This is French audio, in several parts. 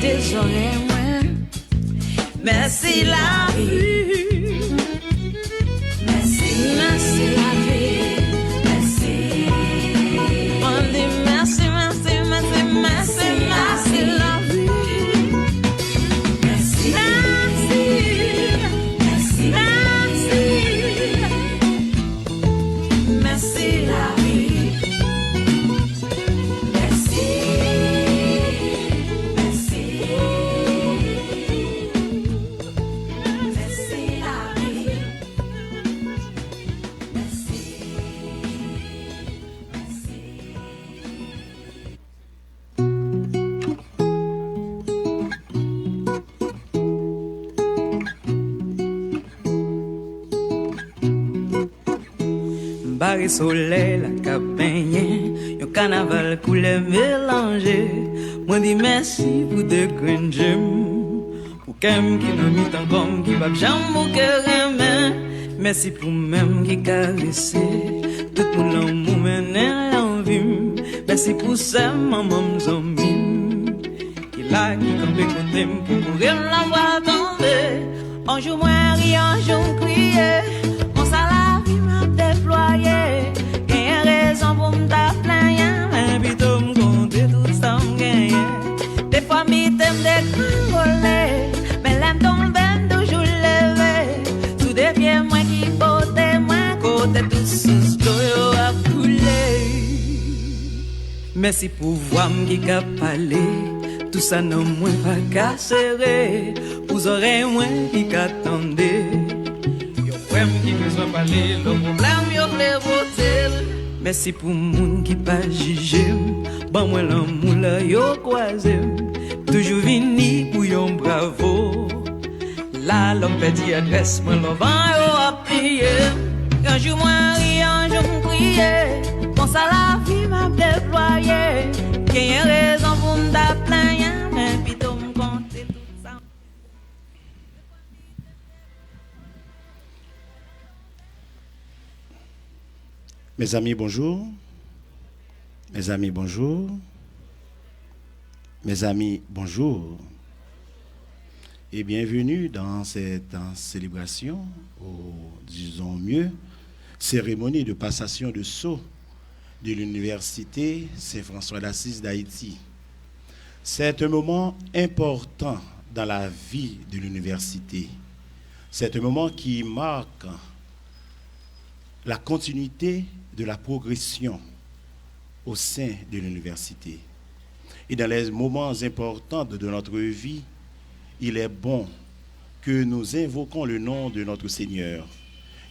désolé, moi. Merci la vie. Merci, merci la vie. Merci. On dit merci, merci, merci, merci, merci la vie. Merci, merci, merci, merci, merci la vie. Merci, merci, merci la vie. Merci, Barre soleil, la campagne, yon carnaval couleur mélangé. Moi dis merci pour de grandes gemmes, pour qu'aime qui n'a mis tant comme qui va jamais au cœur aimé. Merci pour même qui caresse, tout pour l'amour mener l'envie. Merci pour ça, maman zombie, qui là qui campé côté pour mourir la voix tomber. Un jour moi rire, un jour crier. Gagne raison pour m't'applayer, mais plutôt m'compter tout ça m'gagne. Des fois m'y t'aime décoller, mais l'aime tomber toujours levé. Sous des pieds moi qui portais moi côté tout sous l'eau a coulé. Merci pour voir m'ki ka parler, tout ça non moins pas qu'à serrer. Vous aurez moins qui qu'attendez. Qui besoin parler, le problème yo vle voter. Merci pour moun qui pas jugé, bon moi l'amour là yo croisé. Toujours vini pour yon bravo. Là l'homme perdit adresse, moi le vent yo a plié. Un jour moi ri, un jour m'crier. Bon ça la vie m'a déployé. Gagne raison pour m't'applayer, mais plutôt m'compter tout ça. Mes amis, bonjour. Mes amis, bonjour. Mes amis, bonjour. Et bienvenue dans cette célébration, ou disons mieux, cérémonie de passation de sceau de l'Université Saint-François d'Assise d'Haïti. C'est un moment important dans la vie de l'université. C'est un moment qui marque la continuité de la progression au sein de l'université. Et dans les moments importants de notre vie, il est bon que nous invoquons le nom de notre Seigneur,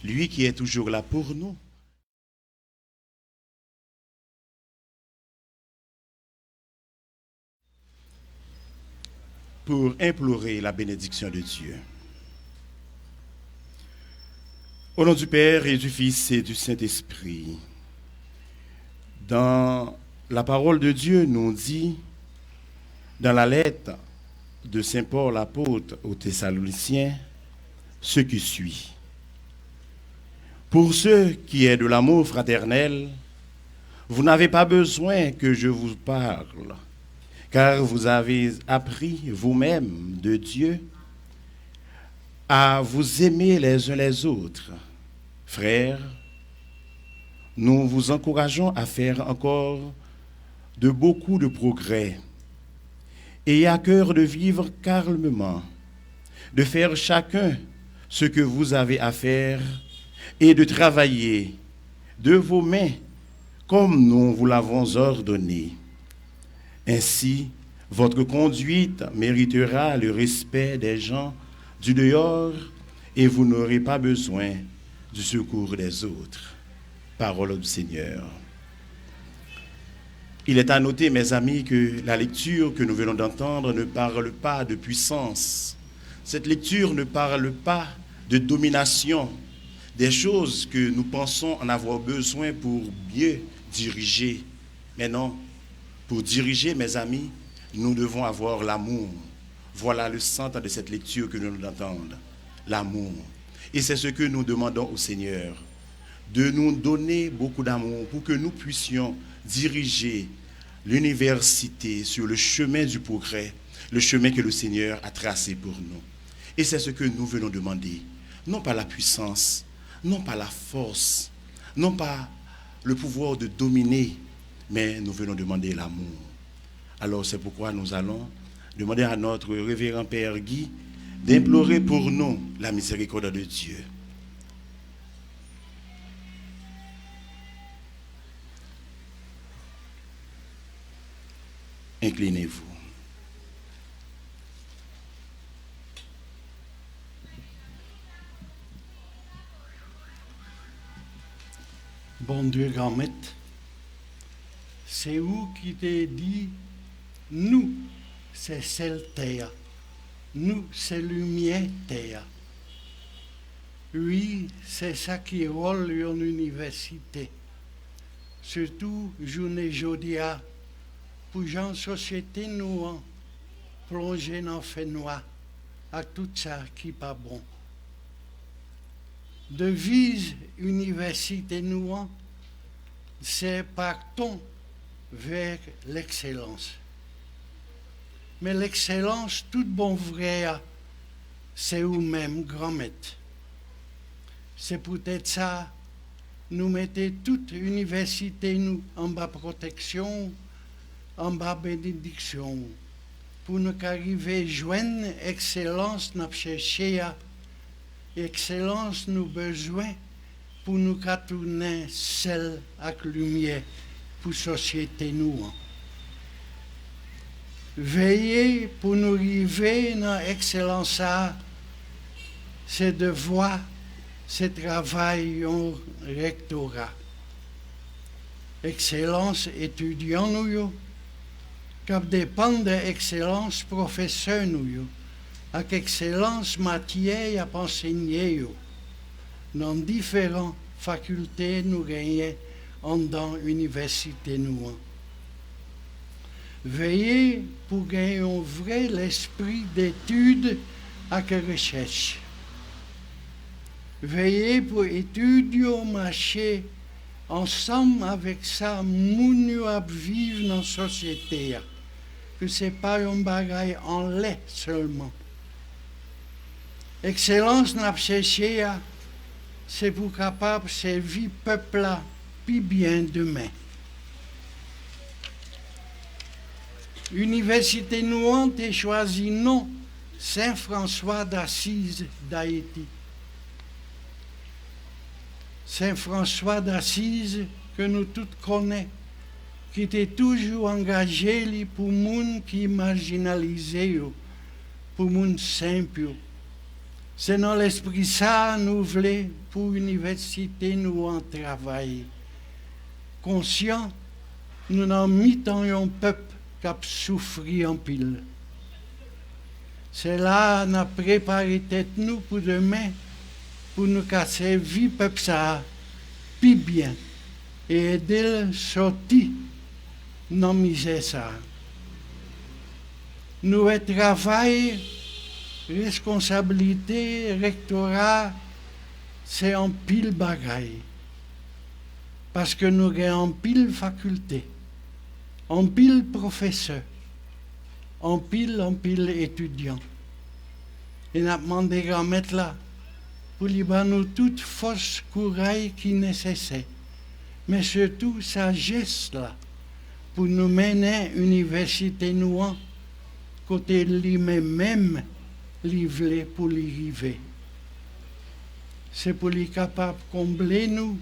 lui qui est toujours là pour nous. Pour implorer la bénédiction de Dieu. Au nom du Père et du Fils et du Saint-Esprit, dans la parole de Dieu nous dit, dans la lettre de Saint Paul l'apôtre aux Thessaloniciens, ce qui suit. Pour ce qui est de l'amour fraternel, vous n'avez pas besoin que je vous parle, car vous avez appris vous-même de Dieu à vous aimer les uns les autres. Frères, nous vous encourageons à faire encore de beaucoup de progrès. Ayez à cœur de vivre calmement, de faire chacun ce que vous avez à faire et de travailler de vos mains comme nous vous l'avons ordonné. Ainsi, votre conduite méritera le respect des gens du dehors et vous n'aurez pas besoin du secours des autres. Parole du Seigneur. Il est à noter, mes amis, que la lecture que nous venons d'entendre ne parle pas de puissance. Cette lecture ne parle pas de domination, des choses que nous pensons en avoir besoin pour mieux diriger. Mais non, pour diriger, mes amis, nous devons avoir l'amour. Voilà le centre de cette lecture que nous venons d'entendre, l'amour. Et c'est ce que nous demandons au Seigneur, de nous donner beaucoup d'amour pour que nous puissions diriger l'université sur le chemin du progrès, le chemin que le Seigneur a tracé pour nous. Et c'est ce que nous venons demander. Non pas la puissance, non pas la force, non pas le pouvoir de dominer, mais nous venons demander l'amour. Alors c'est pourquoi nous allons demander à notre révérend Père Guy d'implorer pour nous la miséricorde de Dieu. Inclinez-vous. Bon Dieu, grand maître, c'est où qui t'a dit, nous, c'est celle terre, nous, c'est lumière terre. Oui, c'est ça qui rôle en université. Surtout, journée jodia, pour gens société nous en plonger dans le fait noir, à tout ça qui pas bon. Devise université nous en, c'est partons vers l'excellence. Mais l'excellence, tout bon vrai, c'est vous-même, grand maître. C'est peut-être ça, nous mettons toute université nous en bas protection, en bas bénédiction, pour nous arriver à joindre excellence, nous chercher excellence, nous besoin pour nous tourner celle avec lumière pour société nous. Veiller pour nous arriver dans l'excellence, c'est de voir ce travail en rectorat. Excellence étudiant nous, qui dépend de l'excellence professeur nous, avec excellence matière à enseigner dans différentes facultés nous gagnons dans l'université nous. Veillez pour gagner un vrai l'esprit d'étude et de recherche. Veillez pour étudier, marcher ensemble avec ça, nous à vivre dans la société. Que ce n'est pas un bagage en lait seulement. Excellence n'a cherché, c'est pour capable de servir le peuple plus bien demain. L'université nous a choisi non Saint-François d'Assise d'Haïti. Saint-François d'Assise que nous tous connaissons, qui était toujours engagé pour les gens qui marginalisés, pour les gens simples. C'est dans l'esprit ça nous voulons pour l'université nous en travail. Conscient, nous n'en mettons un peuple qui a souffert en pile. C'est là nous avons préparé tête nous pour demain, pour nous casser vie peuple ça, plus bien, et aider le sortir dans la misère ça. Nous travail, responsabilité, rectorat, c'est en pile bagaille. Parce que nous avons en pile faculté, en pile professeur, en pile étudiant. Et nous avons demandé à mettre là, pour nous toute force, courage qui est nécessaire. Mais surtout, sagesse là, pour nous mener à l'université nous côté lui-même, livré pour l'arrivée. C'est pour les capables de combler nous,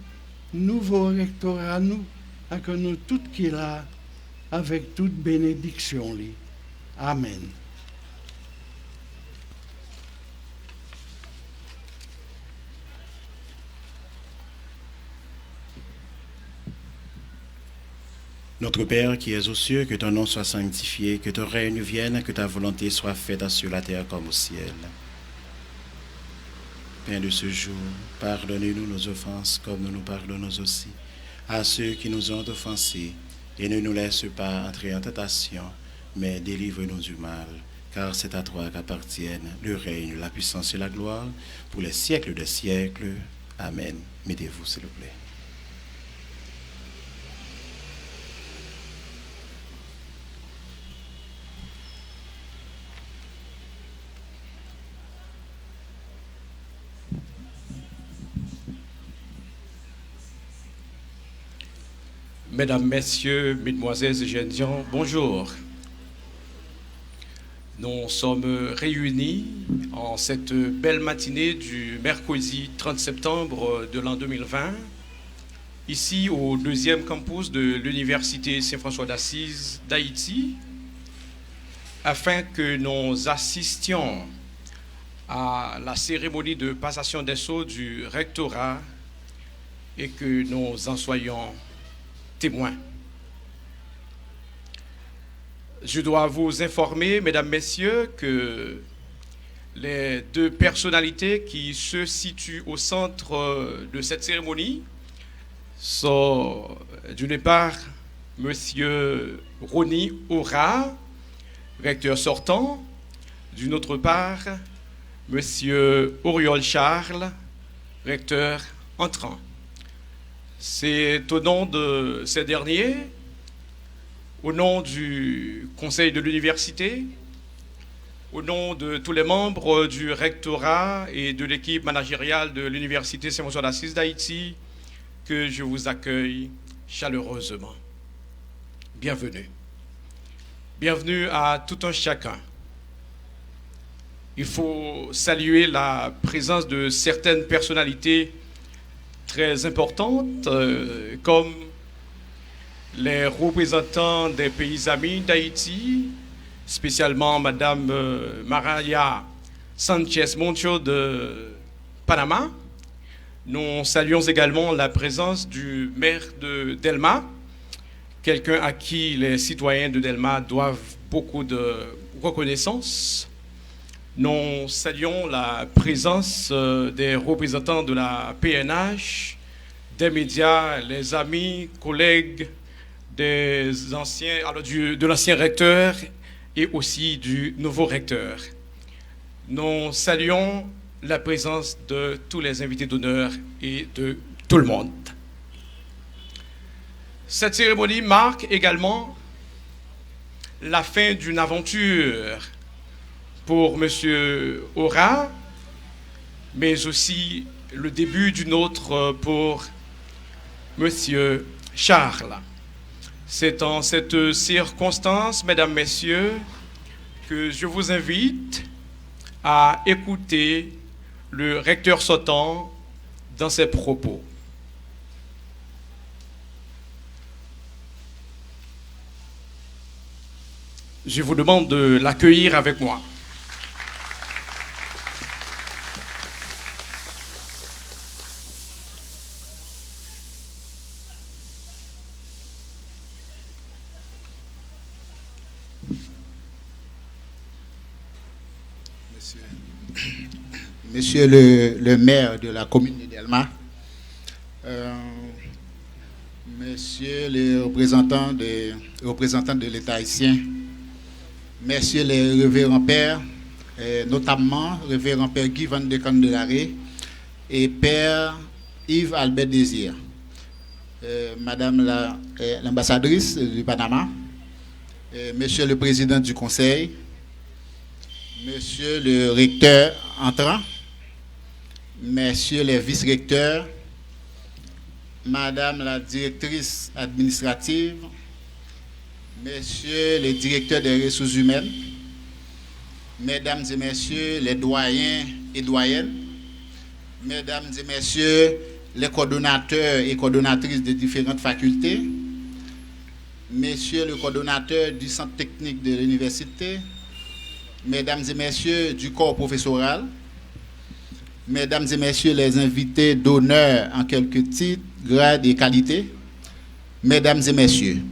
nouveau rectorat nous, et que nous tout qui là, avec toute bénédiction. Amen. Notre Père qui es aux cieux, que ton nom soit sanctifié, que ton règne vienne, que ta volonté soit faite sur la terre comme au ciel. Pain de ce jour, pardonnez-nous nos offenses comme nous nous pardonnons aussi à ceux qui nous ont offensés, et ne nous laisse pas entrer en tentation, mais délivre-nous du mal, car c'est à toi qu'appartiennent le règne, la puissance et la gloire pour les siècles des siècles. Amen. Mettez-vous, s'il vous plaît. Mesdames, Messieurs, Mesdemoiselles et jeunes gens, bonjour. Nous sommes réunis en cette belle matinée du mercredi 30 septembre de l'an 2020, ici au deuxième campus de l'Université Saint-François d'Assise d'Haïti, afin que nous assistions à la cérémonie de passation des sceaux du rectorat et que nous en soyons témoins. Je dois vous informer, mesdames, messieurs, que les deux personnalités qui se situent au centre de cette cérémonie sont, d'une part, monsieur Ronnie Aura, recteur sortant, d'une autre part, monsieur Auriol Charles, recteur entrant. C'est au nom de ces derniers, au nom du conseil de l'université, au nom de tous les membres du rectorat et de l'équipe managériale de l'Université Saint-François d'Assise d'Haïti, que je vous accueille chaleureusement. Bienvenue. Bienvenue à tout un chacun. Il faut saluer la présence de certaines personnalités très importantes, comme les représentants des pays amis d'Haïti, spécialement Madame Maria Sanchez Moncho de Panama. Nous saluons également la présence du maire de Delma, quelqu'un à qui les citoyens de Delma doivent beaucoup de reconnaissance. Nous saluons la présence des représentants de la PNH, des médias, les amis, collègues, des anciens, alors de l'ancien recteur et aussi du nouveau recteur. Nous saluons la présence de tous les invités d'honneur et de tout le monde. Cette cérémonie marque également la fin d'une aventure pour M. Aura, mais aussi le début d'une autre pour M. Charles. C'est en cette circonstance, mesdames, messieurs, que je vous invite à écouter le recteur sortant dans ses propos. Je vous demande de l'accueillir avec moi. Monsieur le maire de la commune de Delma, Monsieur les représentants de l'État haïtien, Messieurs les révérends pères, notamment révérend père Guy Van de Candelare et père Yves Albert Désir, Madame l'ambassadrice du Panama, Monsieur le président du conseil, Monsieur le recteur entrant, Messieurs les vice-recteurs, Madame la directrice administrative, Messieurs les directeurs des ressources humaines, Mesdames et Messieurs les doyens et doyennes, Mesdames et Messieurs les coordonnateurs et coordonnatrices des différentes facultés, Messieurs le coordonnateur du centre technique de l'université, Mesdames et Messieurs du corps professoral, Mesdames et Messieurs les invités d'honneur en quelques titres, grades et qualités, Mesdames et Messieurs,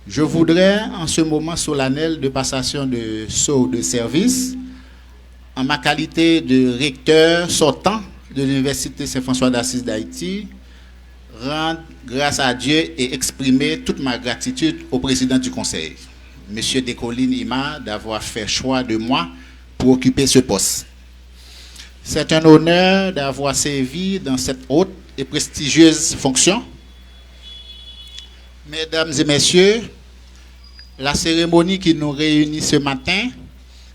je voudrais en ce moment solennel de passation de sceau de service, en ma qualité de recteur sortant de l'Université Saint-François d'Assise d'Haïti, rendre grâce à Dieu et exprimer toute ma gratitude au président du conseil, M. Decolline Ima, d'avoir fait choix de moi pour occuper ce poste. C'est un honneur d'avoir servi dans cette haute et prestigieuse fonction. Mesdames et Messieurs, la cérémonie qui nous réunit ce matin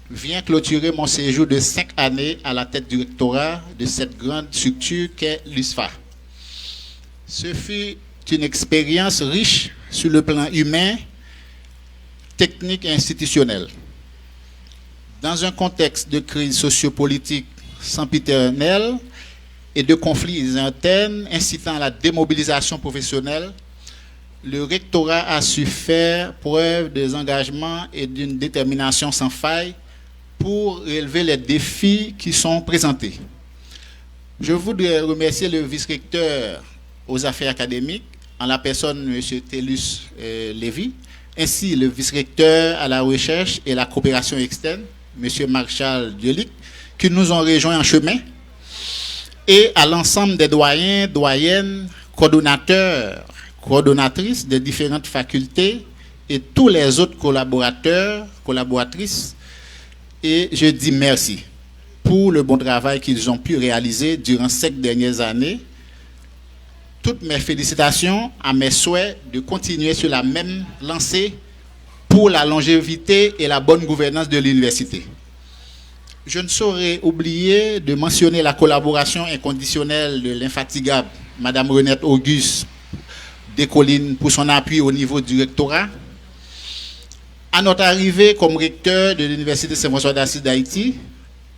vient clôturer mon séjour de 5 années à la tête du rectorat de cette grande structure qu'est l'USFA. Ce fut une expérience riche sur le plan humain, technique et institutionnel. Dans un contexte de crise sociopolitique sempiternelle et de conflits internes incitant à la démobilisation professionnelle, le rectorat a su faire preuve des engagements et d'une détermination sans faille pour relever les défis qui sont présentés. Je voudrais remercier le vice-recteur aux affaires académiques, en la personne de M. Tellus Lévy, ainsi le vice-recteur à la recherche et la coopération externe, M. Marshall Diolic, qui nous ont rejoints en chemin, et à l'ensemble des doyens, doyennes, coordonnateurs, coordonnatrices des différentes facultés et tous les autres collaborateurs, collaboratrices. Et je dis merci pour le bon travail qu'ils ont pu réaliser durant ces dernières années. Toutes mes félicitations à mes souhaits de continuer sur la même lancée pour la longévité et la bonne gouvernance de l'université. Je ne saurais oublier de mentionner la collaboration inconditionnelle de l'infatigable Mme Renette Auguste Descollines pour son appui au niveau du rectorat. À notre arrivée comme recteur de l'Université Saint-François d'Assise d'Haïti,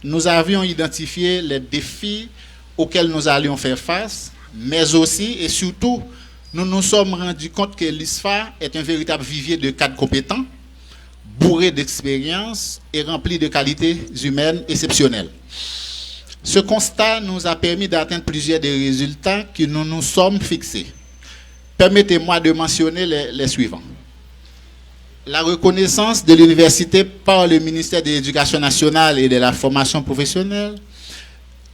nous avions identifié les défis auxquels nous allions faire face, mais aussi et surtout, nous nous sommes rendus compte que l'ISFA est un véritable vivier de cadres compétents, bourré d'expérience et rempli de qualités humaines exceptionnelles. Ce constat nous a permis d'atteindre plusieurs des résultats que nous nous sommes fixés. Permettez-moi de mentionner les suivants. La reconnaissance de l'université par le ministère de l'Éducation nationale et de la formation professionnelle,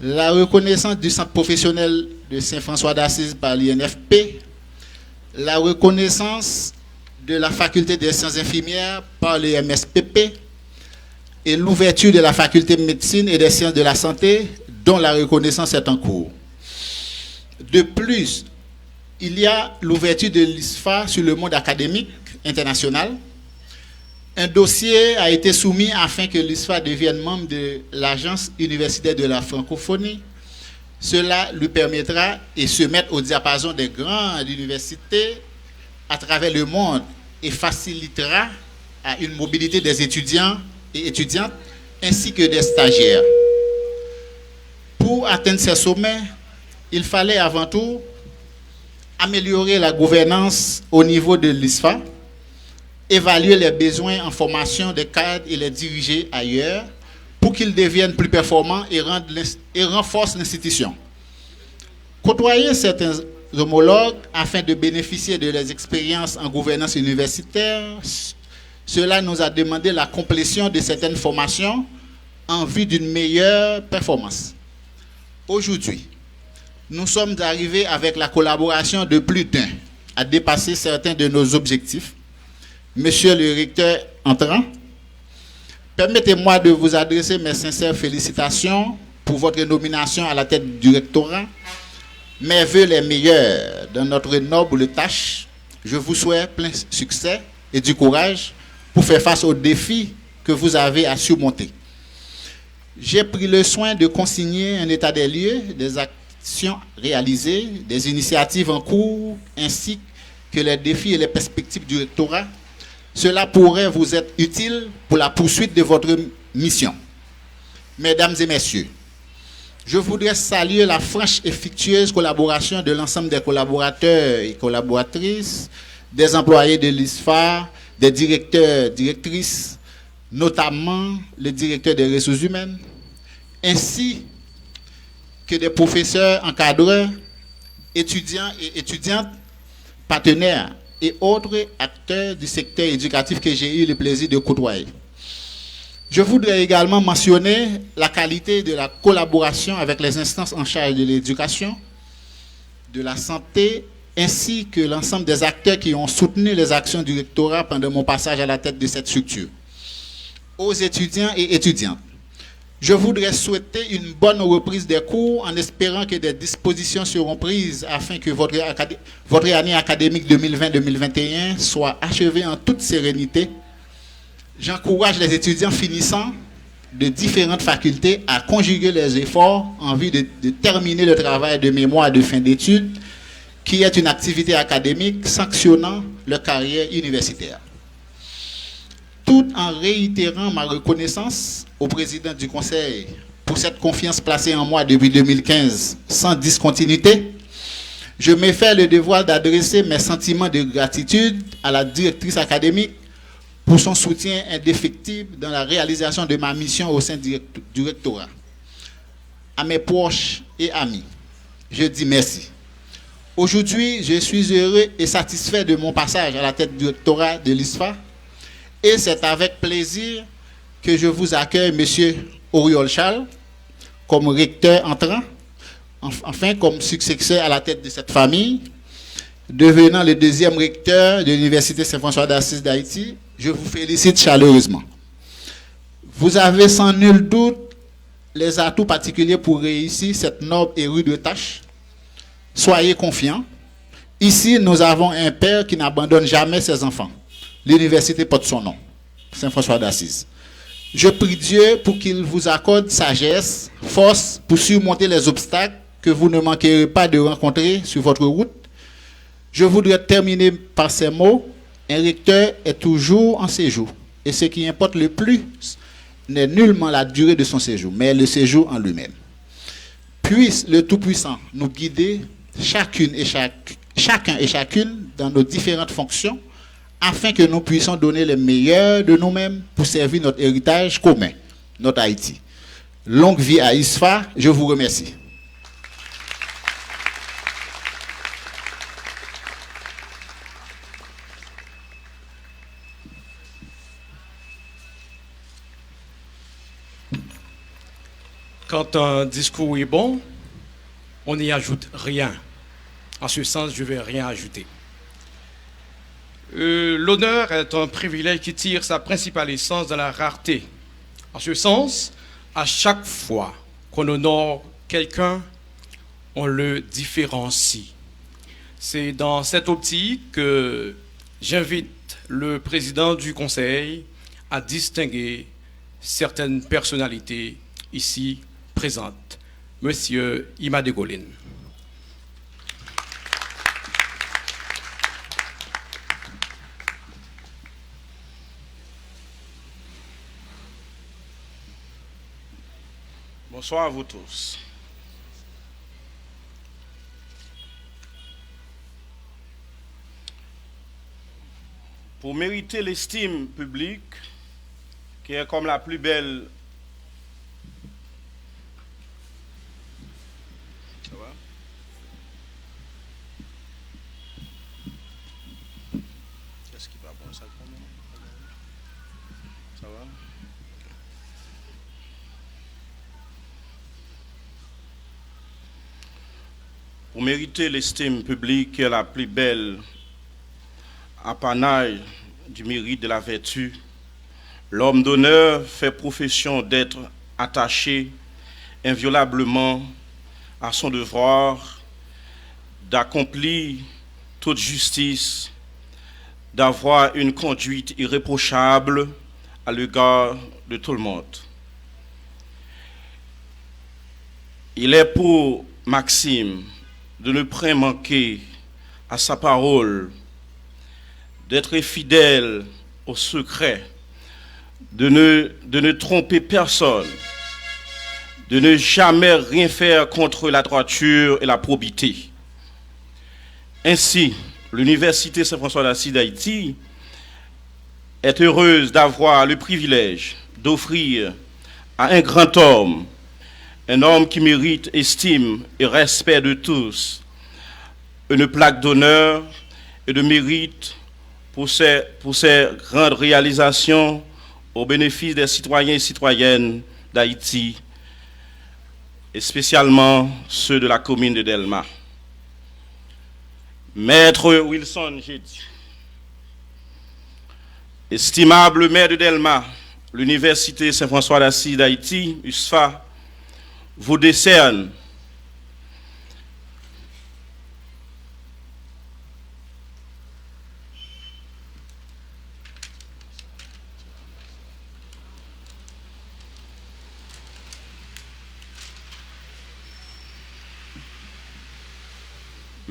la reconnaissance du centre professionnel de Saint-François d'Assise par l'INFP, la reconnaissance de la faculté des sciences infirmières par le MSPP et l'ouverture de la faculté de médecine et des sciences de la santé dont la reconnaissance est en cours. De plus, il y a l'ouverture de l'ISFA sur le monde académique international. Un dossier a été soumis afin que l'ISFA devienne membre de l'Agence universitaire de la francophonie. Cela lui permettra de se mettre au diapason des grandes universités à travers le monde et facilitera à une mobilité des étudiants et étudiantes ainsi que des stagiaires. Pour atteindre ces sommets, il fallait avant tout améliorer la gouvernance au niveau de l'ISFA, évaluer les besoins en formation des cadres et les diriger ailleurs pour qu'ils deviennent plus performants et renforcent l'institution. Côtoyer certains homologues afin de bénéficier de leurs expériences en gouvernance universitaire, cela nous a demandé la complétion de certaines formations en vue d'une meilleure performance. Aujourd'hui, nous sommes arrivés avec la collaboration de plus d'un à dépasser certains de nos objectifs. Monsieur le recteur entrant, permettez-moi de vous adresser mes sincères félicitations pour votre nomination à la tête du rectorat. Mes vœux les meilleurs dans notre noble tâche. Je vous souhaite plein succès et du courage pour faire face aux défis que vous avez à surmonter. J'ai pris le soin de consigner un état des lieux, des actions réalisées, des initiatives en cours, ainsi que les défis et les perspectives du rectorat. Cela pourrait vous être utile pour la poursuite de votre mission. Mesdames et messieurs, je voudrais saluer la franche et fructueuse collaboration de l'ensemble des collaborateurs et collaboratrices, des employés de l'ISFA, des directeurs, directrices, notamment le directeur des ressources humaines, ainsi que des professeurs, encadreurs, étudiants et étudiantes, partenaires et autres acteurs du secteur éducatif que j'ai eu le plaisir de côtoyer. Je voudrais également mentionner la qualité de la collaboration avec les instances en charge de l'éducation, de la santé, ainsi que l'ensemble des acteurs qui ont soutenu les actions du rectorat pendant mon passage à la tête de cette structure. Aux étudiants et étudiantes, je voudrais souhaiter une bonne reprise des cours en espérant que des dispositions seront prises afin que votre année académique 2020-2021 soit achevée en toute sérénité. J'encourage les étudiants finissant de différentes facultés à conjuguer leurs efforts en vue de terminer le travail de mémoire de fin d'études qui est une activité académique sanctionnant leur carrière universitaire. Tout en réitérant ma reconnaissance au président du Conseil pour cette confiance placée en moi depuis 2015 sans discontinuité, je me fais le devoir d'adresser mes sentiments de gratitude à la directrice académique pour son soutien indéfectible dans la réalisation de ma mission au sein du rectorat. À mes proches et amis, je dis merci. Aujourd'hui, je suis heureux et satisfait de mon passage à la tête du rectorat de l'ISFA et c'est avec plaisir que je vous accueille, Monsieur Auriol Charles, comme recteur entrant, enfin comme successeur à la tête de cette famille, devenant le deuxième recteur de l'Université Saint-François d'Assise d'Haïti. Je vous félicite chaleureusement. Vous avez sans nul doute les atouts particuliers pour réussir cette noble et rude tâche. Soyez confiants. Ici, nous avons un père qui n'abandonne jamais ses enfants. L'université porte son nom, Saint-François d'Assise. Je prie Dieu pour qu'il vous accorde sagesse, force pour surmonter les obstacles que vous ne manquerez pas de rencontrer sur votre route. Je voudrais terminer par ces mots. Un recteur est toujours en séjour. Et ce qui importe le plus n'est nullement la durée de son séjour, mais le séjour en lui-même. Puisse le Tout-Puissant nous guider, chacun et chacune, dans nos différentes fonctions, afin que nous puissions donner le meilleur de nous-mêmes pour servir notre héritage commun, notre Haïti. Longue vie à ISFA, je vous remercie. Quand un discours est bon, on n'y ajoute rien. En ce sens, je ne vais rien ajouter. L'honneur est un privilège qui tire sa principale essence de la rareté. En ce sens, à chaque fois qu'on honore quelqu'un, on le différencie. C'est dans cette optique que j'invite le président du Conseil à distinguer certaines personnalités ici présentes. Monsieur Ima Degolin. Bonsoir à vous tous. Pour mériter l'estime publique, qui est comme la plus belle... Ça va? Qu'est-ce qui va bon, ça va? Ça va? Pour mériter l'estime publique qui est la plus belle apanage du mérite de la vertu, l'homme d'honneur fait profession d'être attaché inviolablement à son devoir, d'accomplir toute justice, d'avoir une conduite irréprochable à l'égard de tout le monde. Il est pour Maxime de ne point manquer à sa parole, d'être fidèle au secret, de ne tromper personne, de ne jamais rien faire contre la droiture et la probité. Ainsi, l'Université Saint-François d'Assise d'Haïti est heureuse d'avoir le privilège d'offrir à un grand homme, un homme qui mérite estime et respect de tous, une plaque d'honneur et de mérite pour ses grandes réalisations au bénéfice des citoyens et citoyennes d'Haïti, et spécialement ceux de la commune de Delma. Maître Wilson, j'ai dit, estimable maire de Delma, l'Université Saint-François d'Assise d'Haïti, USFA, vous décerne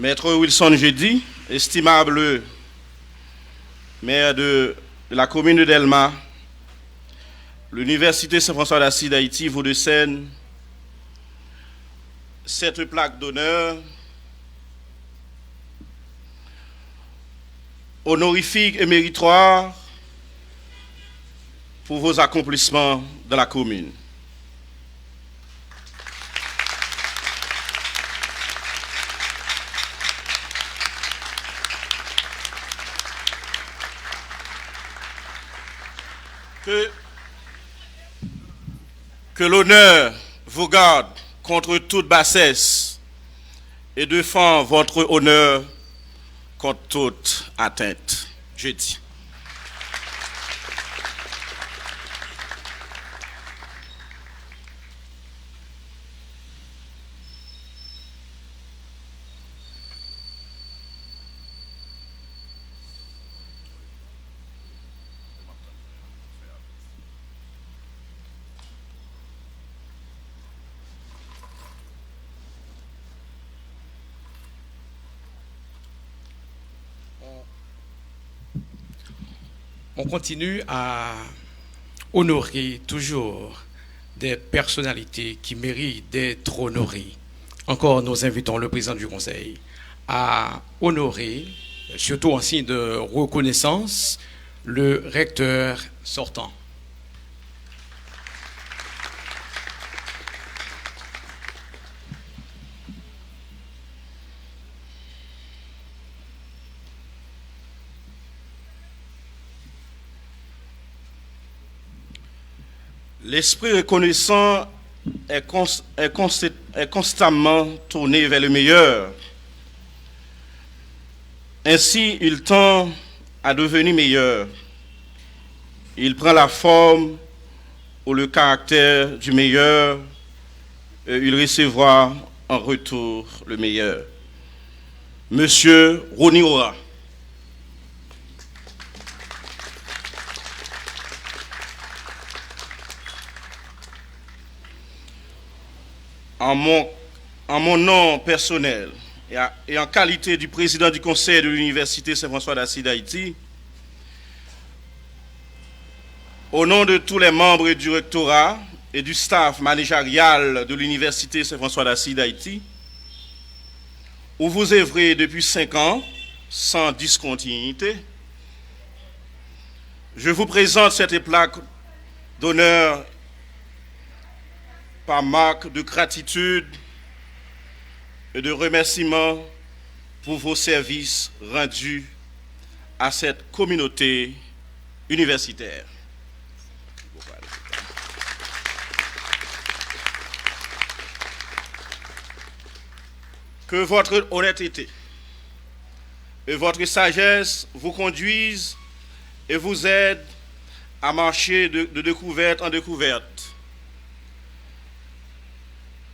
Maître Wilson Jeudi, estimable maire de la commune de Delma, l'Université Saint-François d'Assise d'Haïti, Vaud-de-Seine, cette plaque d'honneur honorifique et méritoire pour vos accomplissements dans la commune. Que l'honneur vous garde contre toute bassesse et défend votre honneur contre toute atteinte. Je dis. On continue à honorer toujours des personnalités qui méritent d'être honorées. Encore, nous invitons le président du Conseil à honorer, surtout en signe de reconnaissance, le recteur sortant. L'esprit reconnaissant est constamment tourné vers le meilleur. Ainsi, il tend à devenir meilleur. Il prend la forme ou le caractère du meilleur et il recevra en retour le meilleur. Monsieur Roni Ora. En mon nom personnel et en qualité du président du conseil de l'Université Saint-François d'Assise d'Haïti, au nom de tous les membres du rectorat et du staff managérial de l'Université Saint-François d'Assise d'Haïti, où vous œuvrez depuis 5 ans sans discontinuité, je vous présente cette plaque d'honneur par marque de gratitude et de remerciement pour vos services rendus à cette communauté universitaire. Que votre honnêteté et votre sagesse vous conduisent et vous aident à marcher de découverte en découverte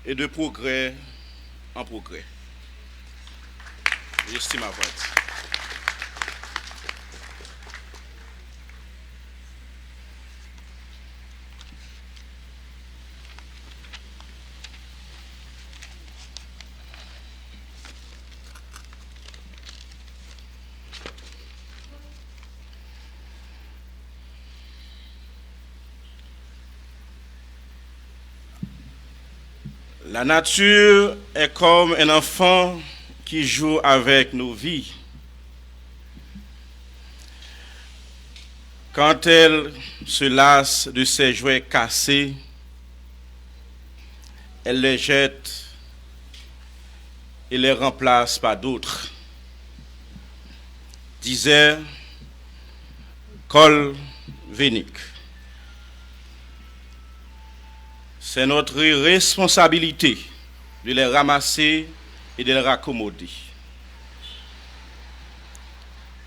et de progrès en progrès. J'estime à votre. La nature est comme un enfant qui joue avec nos vies. Quand elle se lasse de ses jouets cassés, elle les jette et les remplace par d'autres. Disait Col Vénic. C'est notre responsabilité de les ramasser et de les raccommoder.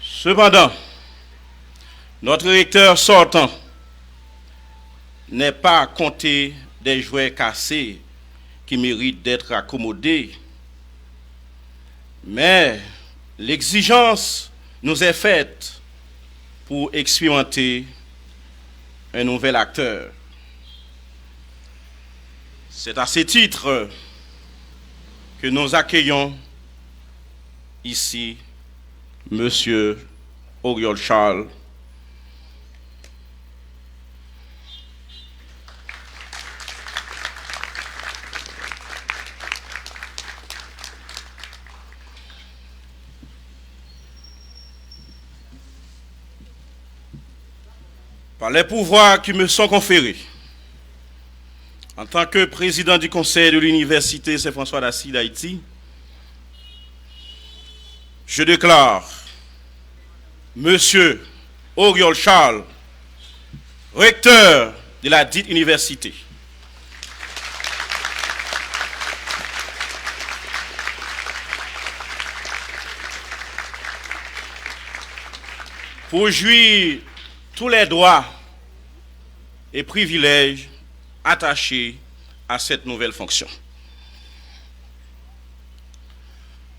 Cependant, notre recteur sortant n'est pas à compter des jouets cassés qui méritent d'être accommodés, mais l'exigence nous est faite pour expérimenter un nouvel acteur. C'est à ce titre que nous accueillons ici Monsieur Auriol Charles. Par les pouvoirs qui me sont conférés, en tant que président du conseil de l'Université Saint-François d'Assise d'Haïti, je déclare Monsieur Auriol Charles, recteur de la dite université. Pour jouir tous les droits et privilèges attachés à cette nouvelle fonction.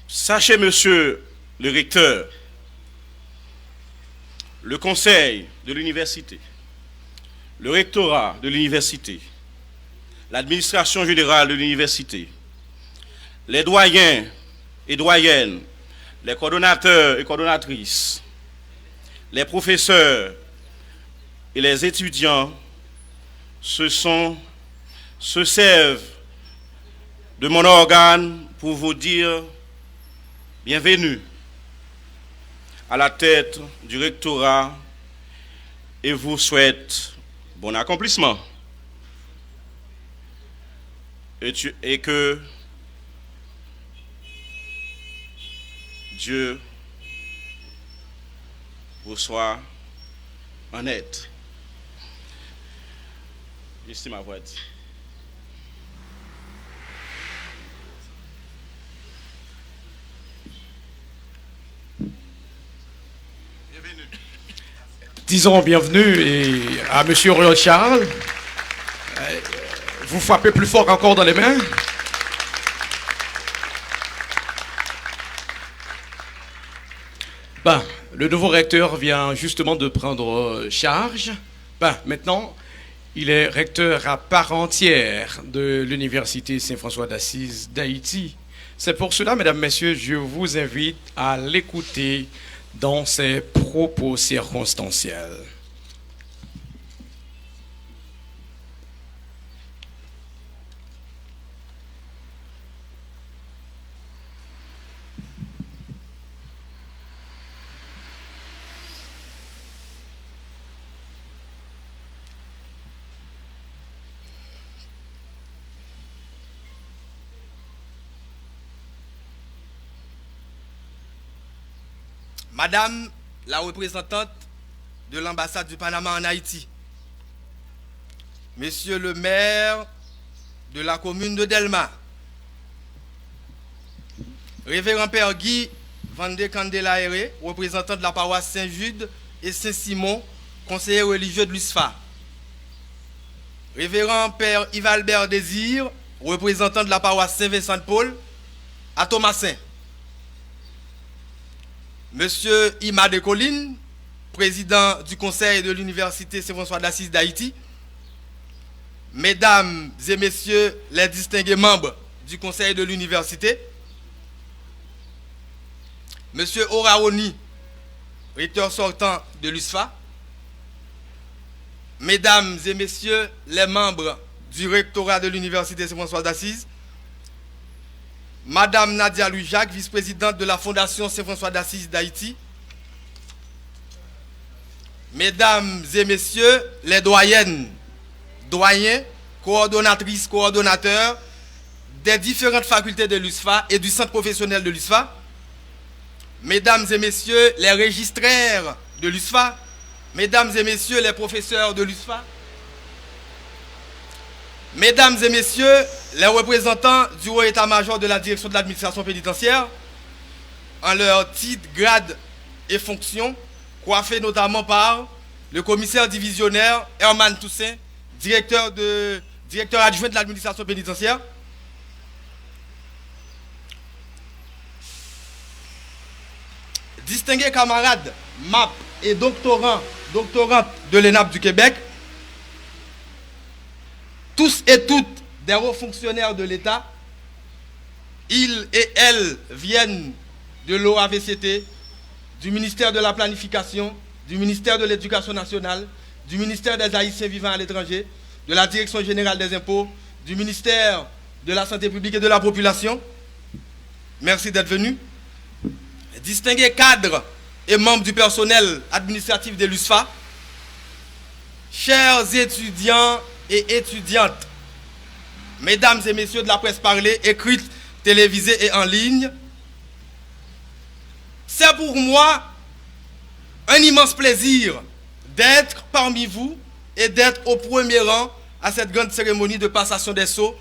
Sachez, monsieur le recteur, le conseil de l'université, le rectorat de l'université, l'administration générale de l'université, les doyens et doyennes, les coordonnateurs et coordonnatrices, les professeurs et les étudiants se servent de mon organe pour vous dire bienvenue à la tête du rectorat et vous souhaite bon accomplissement et que Dieu vous soit en aide. Ici ma voix. Bienvenue. Disons bienvenue à Monsieur Auriol Charles. Vous frappez plus fort encore dans les mains. Ben, le nouveau recteur vient justement de prendre charge. Ben, maintenant, il est recteur à part entière de l'Université Saint-François d'Assise d'Haïti. C'est pour cela, mesdames, messieurs, je vous invite à l'écouter dans ses propos circonstanciels. Madame la représentante de l'ambassade du Panama en Haïti, Monsieur le maire de la commune de Delma, Révérend Père Guy Van de Candelaere, représentant de la paroisse Saint-Jude et Saint-Simon, conseiller religieux de l'USFA, Révérend Père Yves-Albert Désir, représentant de la paroisse Saint-Vincent-de-Paul à Thomasin, Monsieur Ima de Colline, président du conseil de l'Université Saint-François d'Assise d'Haïti, Mesdames et Messieurs les distingués membres du conseil de l'université, Monsieur Oraoni, recteur sortant de l'USFA, Mesdames et Messieurs les membres du rectorat de l'Université Saint-François d'Assise, Madame Nadia Louis-Jacques, vice-présidente de la Fondation Saint-François d'Assise d'Haïti, Mesdames et Messieurs les doyennes, doyens, coordonnatrices, coordonnateurs des différentes facultés de l'USFA et du centre professionnel de l'USFA, Mesdames et Messieurs les registraires de l'USFA, Mesdames et Messieurs les professeurs de l'USFA, Mesdames et Messieurs les représentants du haut état-major de la direction de l'administration pénitentiaire, en leur titre, grade et fonction, coiffés notamment par le commissaire divisionnaire Herman Toussaint, directeur adjoint de l'administration pénitentiaire, distingués camarades MAP et doctorantes de l'ENAP du Québec, tous et toutes des hauts fonctionnaires de l'État, ils et elles viennent de l'OAVCT, du ministère de la Planification, du ministère de l'Éducation nationale, du ministère des Haïtiens vivant à l'étranger, de la Direction générale des impôts, du ministère de la Santé publique et de la population. Merci d'être venus. Distingués cadres et membres du personnel administratif de l'USFA, chers étudiants et étudiantes, mesdames et messieurs de la presse parlée, écrite, télévisée et en ligne, c'est pour moi un immense plaisir d'être parmi vous et d'être au premier rang à cette grande cérémonie de passation des sceaux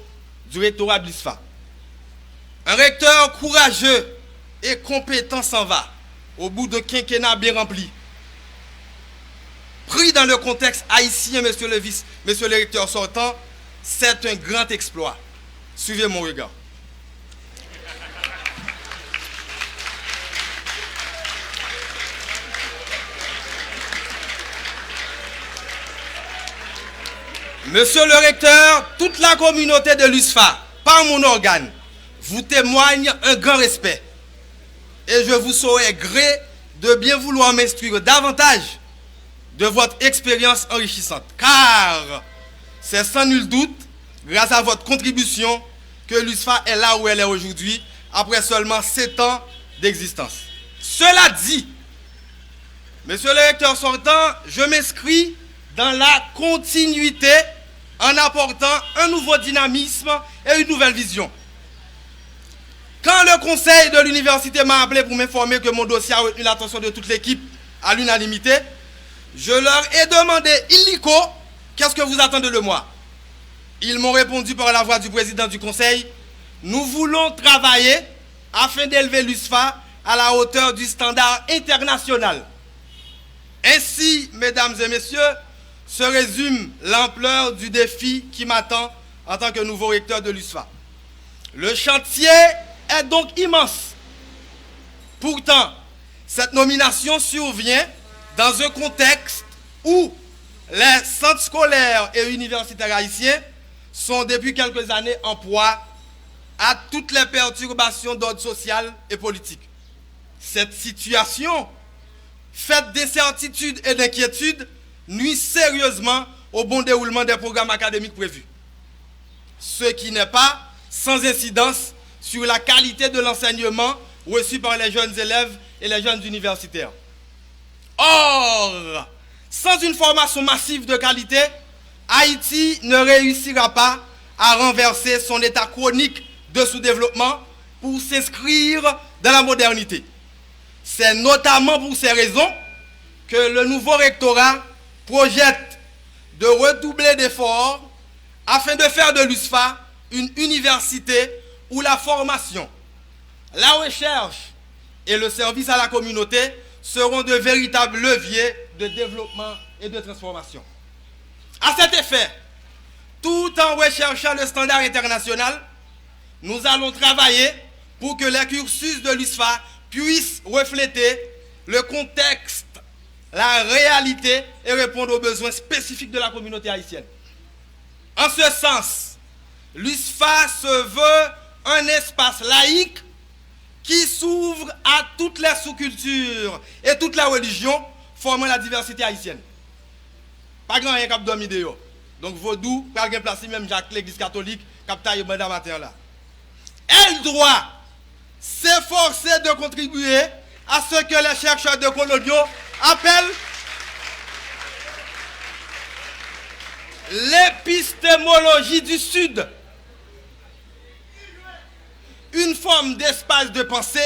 du rectorat de l'USFA. Un recteur courageux et compétent s'en va au bout de quinquennat bien rempli. Pris dans le contexte haïtien, monsieur le recteur sortant, c'est un grand exploit. Suivez mon regard. Monsieur le recteur, toute la communauté de l'USFA, par mon organe, vous témoigne un grand respect. Et je vous saurai gré de bien vouloir m'instruire davantage de votre expérience enrichissante. Car c'est sans nul doute, grâce à votre contribution, que l'USFA est là où elle est aujourd'hui, après seulement 7 ans d'existence. Cela dit, monsieur le recteur sortant, je m'inscris dans la continuité en apportant un nouveau dynamisme et une nouvelle vision. Quand le conseil de l'université m'a appelé pour m'informer que mon dossier a retenu l'attention de toute l'équipe à l'unanimité, je leur ai demandé illico, qu'est-ce que vous attendez de moi? Ils m'ont répondu par la voix du président du conseil, nous voulons travailler afin d'élever l'USFA à la hauteur du standard international. Ainsi, mesdames et messieurs, se résume l'ampleur du défi qui m'attend en tant que nouveau recteur de l'USFA. Le chantier est donc immense. Pourtant, cette nomination survient dans un contexte où les centres scolaires et universitaires haïtiens sont depuis quelques années en proie à toutes les perturbations d'ordre social et politique. Cette situation, faite d'incertitudes et d'inquiétudes, nuit sérieusement au bon déroulement des programmes académiques prévus. Ce qui n'est pas sans incidence sur la qualité de l'enseignement reçu par les jeunes élèves et les jeunes universitaires. Or, sans une formation massive de qualité, Haïti ne réussira pas à renverser son état chronique de sous-développement pour s'inscrire dans la modernité. C'est notamment pour ces raisons que le nouveau rectorat projette de redoubler d'efforts afin de faire de l'USFA une université où la formation, la recherche et le service à la communauté seront de véritables leviers de développement et de transformation. À cet effet, tout en recherchant le standard international, nous allons travailler pour que les cursus de l'USFA puissent refléter le contexte, la réalité et répondre aux besoins spécifiques de la communauté haïtienne. En ce sens, l'USFA se veut un espace laïque qui s'ouvre à toutes les sous-cultures et toutes les religions formant la diversité haïtienne. Pas grand rien cap dormi de. Donc vaudou, pas grand place même Jacques l'église catholique cap taille madame matin là. Elle doit s'efforcer de contribuer à ce que les chercheurs de coloniaux appellent l'épistémologie du Sud. Une forme d'espace de pensée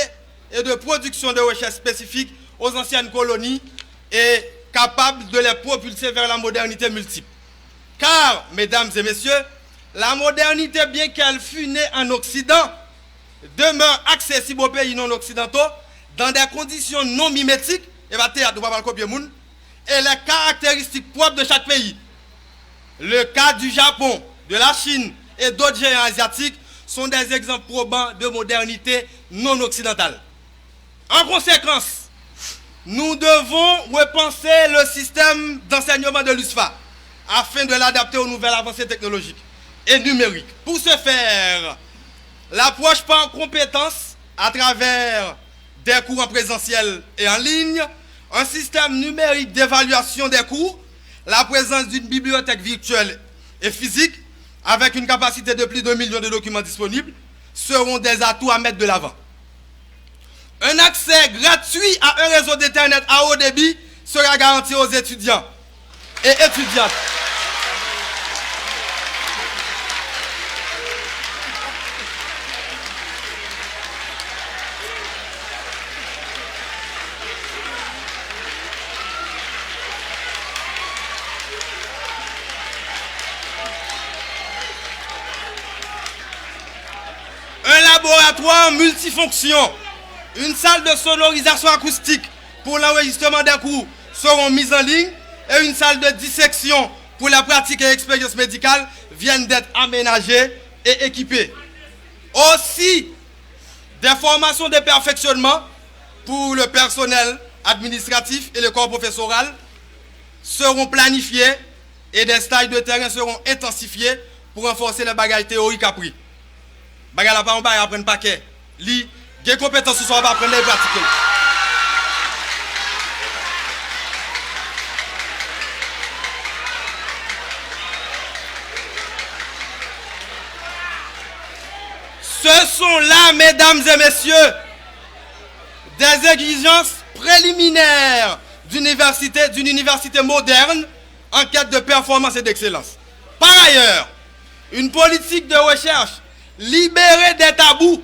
et de production de recherche spécifique aux anciennes colonies et capable de les propulser vers la modernité multiple. Car, mesdames et messieurs, la modernité, bien qu'elle fût née en Occident, demeure accessible aux pays non occidentaux dans des conditions non mimétiques et les caractéristiques propres de chaque pays. Le cas du Japon, de la Chine et d'autres géants asiatiques sont des exemples probants de modernité non occidentale. En conséquence, nous devons repenser le système d'enseignement de l'USFA afin de l'adapter aux nouvelles avancées technologiques et numériques. Pour ce faire, l'approche par compétences à travers des cours en présentiel et en ligne, un système numérique d'évaluation des cours, la présence d'une bibliothèque virtuelle et physique, avec une capacité de plus d'1 million de documents disponibles, seront des atouts à mettre de l'avant. Un accès gratuit à un réseau d'Internet à haut débit sera garanti aux étudiants et étudiantes. Un laboratoire multifonction, une salle de sonorisation acoustique pour l'enregistrement des cours seront mises en ligne et une salle de dissection pour la pratique et l'expérience médicale viennent d'être aménagées et équipées. Aussi, des formations de perfectionnement pour le personnel administratif et le corps professoral seront planifiées et des stages de terrain seront intensifiés pour renforcer les bagages théoriques appris. Bagay la pa on bagay apprendre paquet. Li, des compétences ce soir va apprendre et pratiquer. Ce sont là, mesdames et messieurs, des exigences préliminaires d'une université moderne en quête de performance et d'excellence. Par ailleurs, une politique de recherche libérée des tabous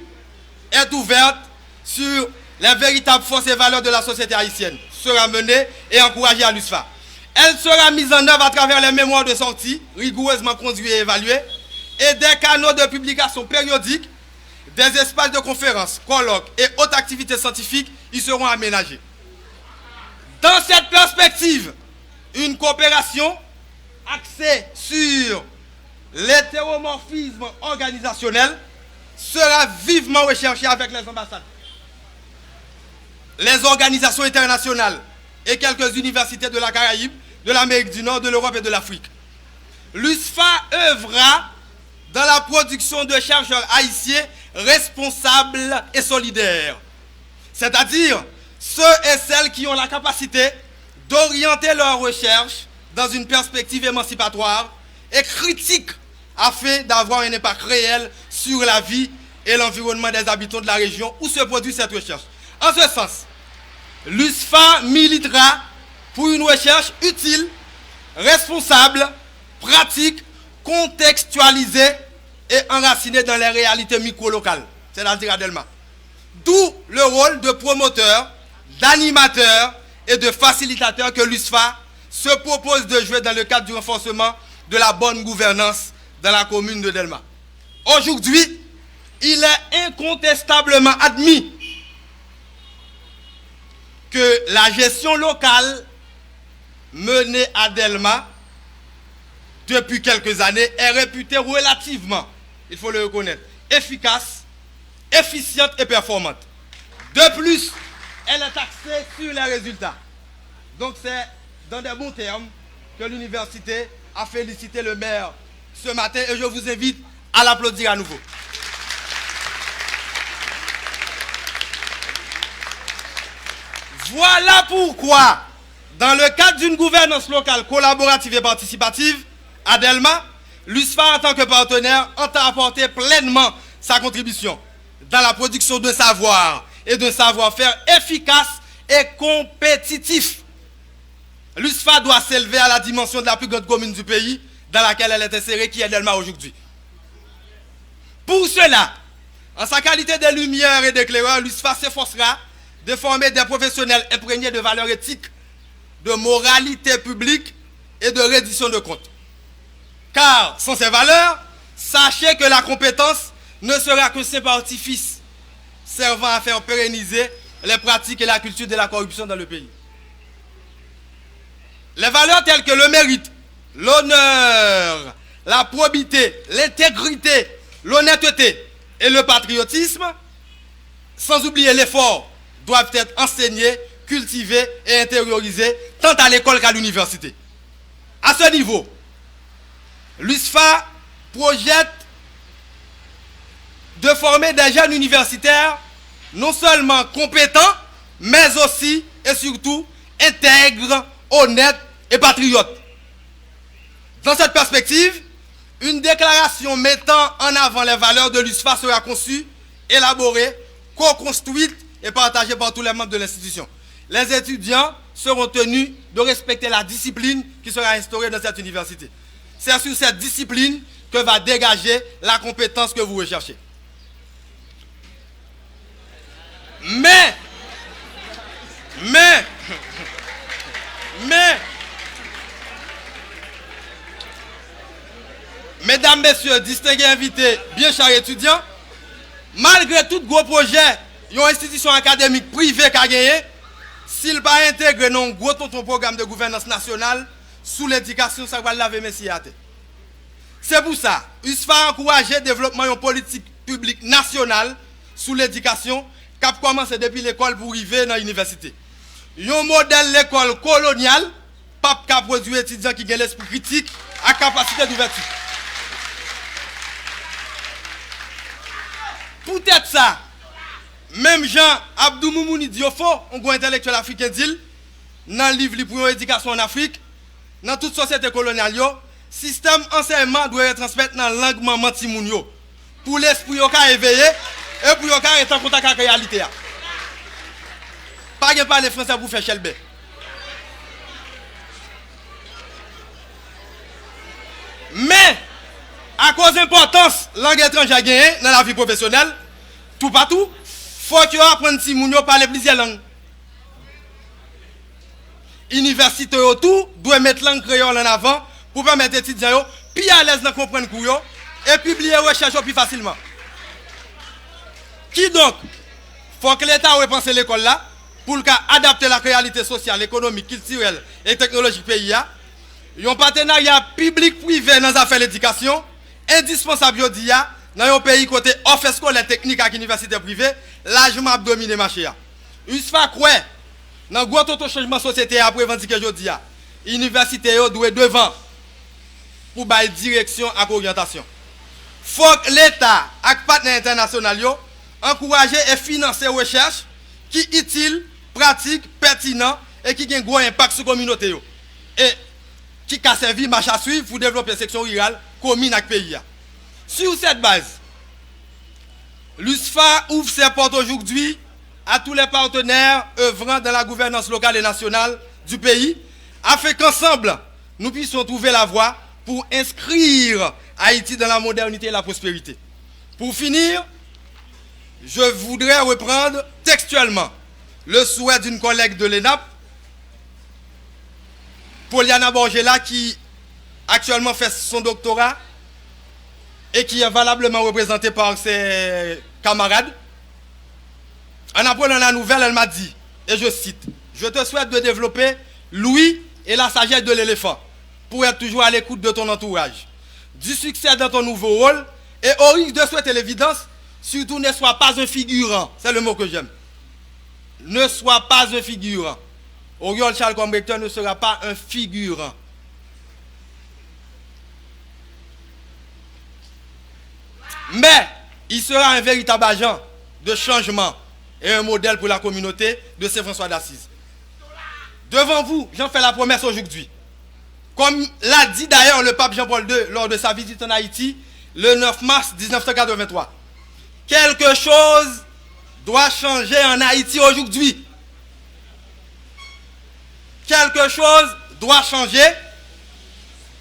est ouverte sur les véritables forces et valeurs de la société haïtienne, sera menée et encouragée à l'USFA. Elle sera mise en œuvre à travers les mémoires de sortie, rigoureusement conduits et évalués, et des canaux de publication périodiques, des espaces de conférences, colloques et autres activités scientifiques y seront aménagés. Dans cette perspective, une coopération axée sur l'hétéromorphisme organisationnel sera vivement recherché avec les ambassades, les organisations internationales et quelques universités de la Caraïbe, de l'Amérique du Nord, de l'Europe et de l'Afrique. L'USFA œuvrera dans la production de chercheurs haïtiens responsables et solidaires, c'est-à-dire ceux et celles qui ont la capacité d'orienter leurs recherches dans une perspective émancipatoire et critique afin d'avoir un impact réel sur la vie et l'environnement des habitants de la région où se produit cette recherche. En ce sens, l'USFA militera pour une recherche utile, responsable, pratique, contextualisée et enracinée dans les réalités micro-locales, c'est-à-dire à Delma. D'où le rôle de promoteur, d'animateur et de facilitateur que l'USFA se propose de jouer dans le cadre du renforcement de la bonne gouvernance dans la commune de Delma. Aujourd'hui, il est incontestablement admis que la gestion locale menée à Delma depuis quelques années est réputée relativement, il faut le reconnaître, efficace, efficiente et performante. De plus, elle est axée sur les résultats. Donc c'est dans des bons termes que l'université a félicité le maire ce matin et je vous invite à l'applaudir à nouveau. Voilà pourquoi, dans le cadre d'une gouvernance locale collaborative et participative, à Delma, l'USFA en tant que partenaire entend apporter pleinement sa contribution dans la production de savoir et de savoir-faire efficace et compétitif. L'USFA doit s'élever à la dimension de la plus grande commune du pays dans laquelle elle est insérée, qui est Delma aujourd'hui. Pour cela, en sa qualité de lumière et d'éclaireur, l'USFA s'efforcera de former des professionnels imprégnés de valeurs éthiques, de moralité publique et de reddition de comptes. Car sans ces valeurs, sachez que la compétence ne sera que simple artifice servant à faire pérenniser les pratiques et la culture de la corruption dans le pays. Les valeurs telles que le mérite, l'honneur, la probité, l'intégrité, l'honnêteté et le patriotisme, sans oublier l'effort, doivent être enseignés, cultivés et intériorisés tant à l'école qu'à l'université. À ce niveau, l'USFA projette de former des jeunes universitaires non seulement compétent, mais aussi et surtout intègre, honnête et patriote. Dans cette perspective, une déclaration mettant en avant les valeurs de l'USFA sera conçue, élaborée, co-construite et partagée par tous les membres de l'institution. Les étudiants seront tenus de respecter la discipline qui sera instaurée dans cette université. C'est sur cette discipline que va dégager la compétence que vous recherchez. Mais, mesdames, messieurs, distingués invités, bien chers étudiants, malgré tout gros projet, une institution académique privée qui a gagné, s'il pas intègre non gros ton programme de gouvernance nationale, sous l'éducation, ça va laver mes siates. C'est pour ça, USFA a encouragé le développement d'une politique publique nationale sous l'éducation qui a commencé depuis l'école pour arriver dans l'université. Un modèle l'école coloniale, pas qui produit étudiants qui ont l'esprit critique à capacité d'ouverture. Peut-être ça, même Jean Abdou Moumouni Diofo, un grand intellectuel africain dit, dans le livre pour l'éducation en Afrique, dans toute société coloniale, le système enseignement doit être transmis dans la langue maman Timounio pour l'esprit éveillé et pour être en contact avec la réalité. Pas de parler français pour faire chelbe. Mais, à cause de l'importance de la langue étrangère gagnée dans la vie professionnelle, tout partout, il faut que vous appreniez si vous parlez plusieurs langues. L'université autour doit mettre la langue créole en avant pour permettre aux étudiants plus à l'aise de comprendre le cours et publier les recherches plus facilement. Qui donc faut que l'État repense l'école là pour adapter la réalité sociale, économique, culturelle et technologique du pays. Un partenariat public-privé dans les affaires de l'éducation indispensable dans un pays côté offre scolaire technique avec l'université privée, largement dominé le marché. USFA croit dans le gros changement de société après revendiquer aujourd'hui. L'université doit devant pour la direction et orientation. Il faut que l'État et les partenaires internationaux encouragent et financent les recherches qui sont utiles, pratiques, pertinentes et qui ont un gros impact sur la communauté. Et qui a servi marche à suivre pour développer la section rurale commune avec le pays. Sur cette base, l'USFA ouvre ses portes aujourd'hui à tous les partenaires œuvrant dans la gouvernance locale et nationale du pays, afin qu'ensemble, nous puissions trouver la voie pour inscrire Haïti dans la modernité et la prospérité. Pour finir, je voudrais reprendre textuellement le souhait d'une collègue de l'ENAP, Poliana Borgela, qui actuellement fait son doctorat et qui est valablement représentée par ses camarades. En apprenant la nouvelle, elle m'a dit, et je cite, « Je te souhaite de développer l'ouïe et la sagesse de l'éléphant pour être toujours à l'écoute de ton entourage. Du succès dans ton nouveau rôle et au risque de souhaiter l'évidence, surtout ne sois pas un figurant. » C'est le mot que j'aime. Ne sois pas un figurant. Oriol Charles comme recteur ne sera pas un figurant. Mais il sera un véritable agent de changement et un modèle pour la communauté de Saint-François d'Assise. Devant vous, j'en fais la promesse aujourd'hui. Comme l'a dit d'ailleurs le pape Jean-Paul II lors de sa visite en Haïti le 9 mars 1983. Quelque chose doit changer en Haïti aujourd'hui. Quelque chose doit changer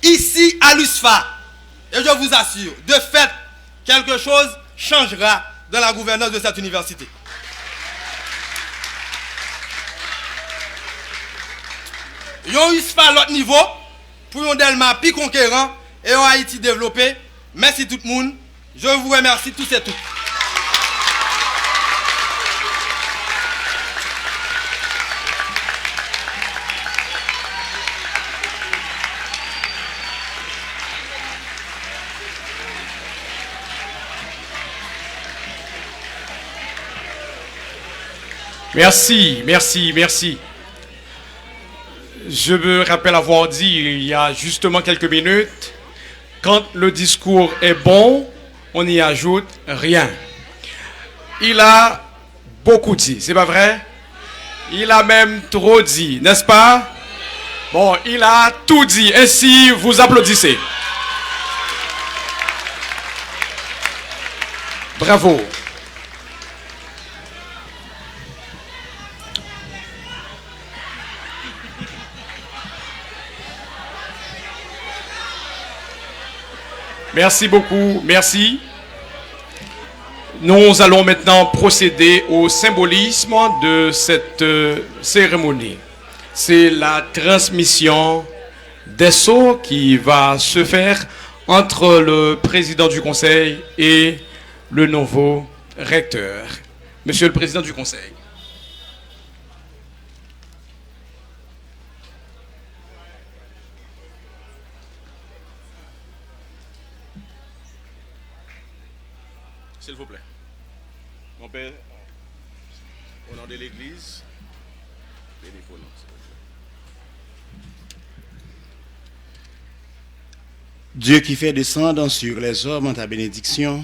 ici à l'USFA. Et je vous assure, de fait, quelque chose changera dans la gouvernance de cette université. Yon USFA à l'autre niveau, pour un Delma plus conquérant et un Haïti développé. Merci tout le monde. Je vous remercie tous et toutes. Merci, merci, merci. Je me rappelle avoir dit il y a justement quelques minutes, quand le discours est bon, on n'y ajoute rien. Il a beaucoup dit, c'est pas vrai? Il a même trop dit, n'est-ce pas? Bon, il a tout dit, ainsi vous applaudissez. Bravo. Merci beaucoup, merci. Nous allons maintenant procéder au symbolisme de cette cérémonie. C'est la transmission des sceaux qui va se faire entre le président du conseil et le nouveau recteur. Monsieur le président du conseil. S'il vous plaît. Mon père, au nom de l'Église, bénis vos noms, s'il vous plaît. Dieu qui fait descendre sur les hommes ta bénédiction,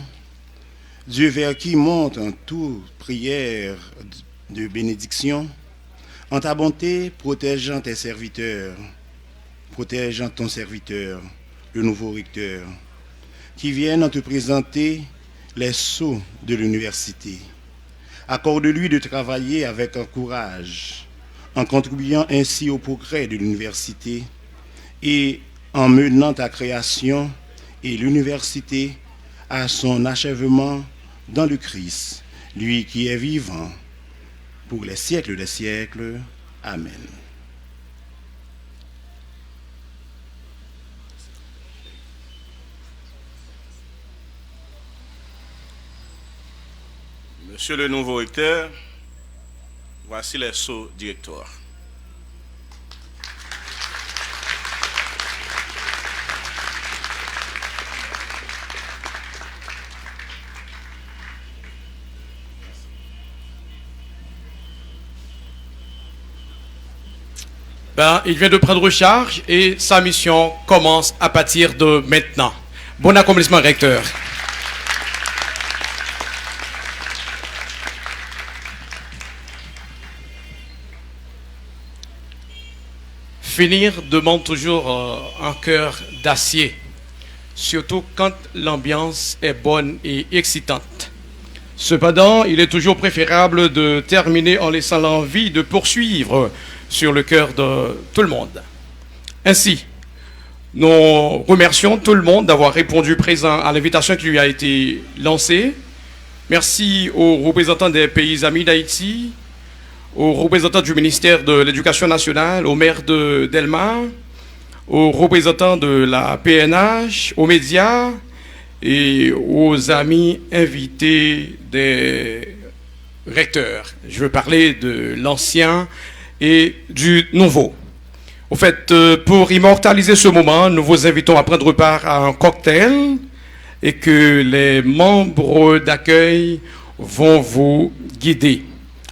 Dieu vers qui monte en toute prière de bénédiction, en ta bonté, protégeant tes serviteurs, protégeant ton serviteur, le nouveau recteur, qui viennent en te présenter les sceaux de l'université. Accorde-lui de travailler avec un courage, en contribuant ainsi au progrès de l'université et en menant ta création et l'université à son achèvement dans le Christ, lui qui est vivant pour les siècles des siècles. Amen. Monsieur le nouveau recteur, voici les sceaux directoires. Il vient de prendre charge et sa mission commence à partir de maintenant. Bon accomplissement, recteur. Finir demande toujours un cœur d'acier, surtout quand l'ambiance est bonne et excitante. Cependant, il est toujours préférable de terminer en laissant l'envie de poursuivre sur le cœur de tout le monde. Ainsi, nous remercions tout le monde d'avoir répondu présent à l'invitation qui lui a été lancée. Merci aux représentants des pays amis d'Haïti, aux représentants du ministère de l'Éducation nationale, au maire de Delma, aux représentants de la PNH, aux médias et aux amis invités des recteurs. Je veux parler de l'ancien et du nouveau. Au fait, pour immortaliser ce moment, nous vous invitons à prendre part à un cocktail et que les membres d'accueil vont vous guider.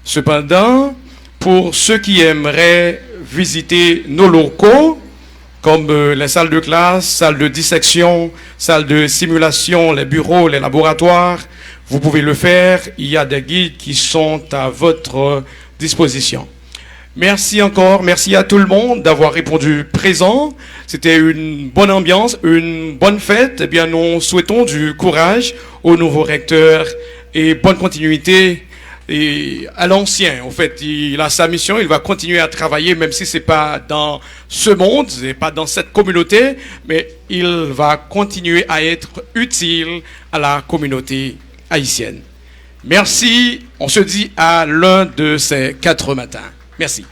Cependant, pour ceux qui aimeraient visiter nos locaux, comme les salles de classe, salles de dissection, salles de simulation, les bureaux, les laboratoires, vous pouvez le faire. Il y a des guides qui sont à votre disposition. Merci encore, merci à tout le monde d'avoir répondu présent. C'était une bonne ambiance, une bonne fête. Eh bien, nous souhaitons du courage au nouveau recteur et bonne continuité et à l'ancien. En fait, il a sa mission, il va continuer à travailler, même si c'est pas dans ce monde, c'est pas dans cette communauté, mais il va continuer à être utile à la communauté haïtienne. Merci, on se dit à l'un de ces 4 matins. Merci.